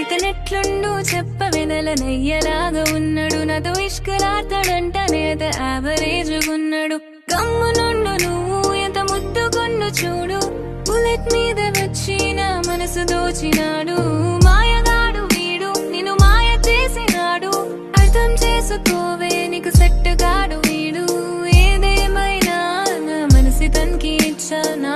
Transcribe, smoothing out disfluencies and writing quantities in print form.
ఇతనెట్లుండు చెప్పవెనల నెయ్యలాగా ఉన్నాడు నాతో ఇష్కలాడతాడంట నేత యావరేజ్గున్నాడు గమ్ము నుండు నువ్వు ఎంత ముద్దుకొండు చూడు బుల్లెట్ మీద వచ్చి నా మనసు దోచినాడు మాయగాడు వీడు నిన్ను మాయ చేసినాడు అర్థం చేసుకోవే నీకు సెట్ గాడు వీడు ఏదేమైనా నా మనసి తనకి ఇచ్చా నా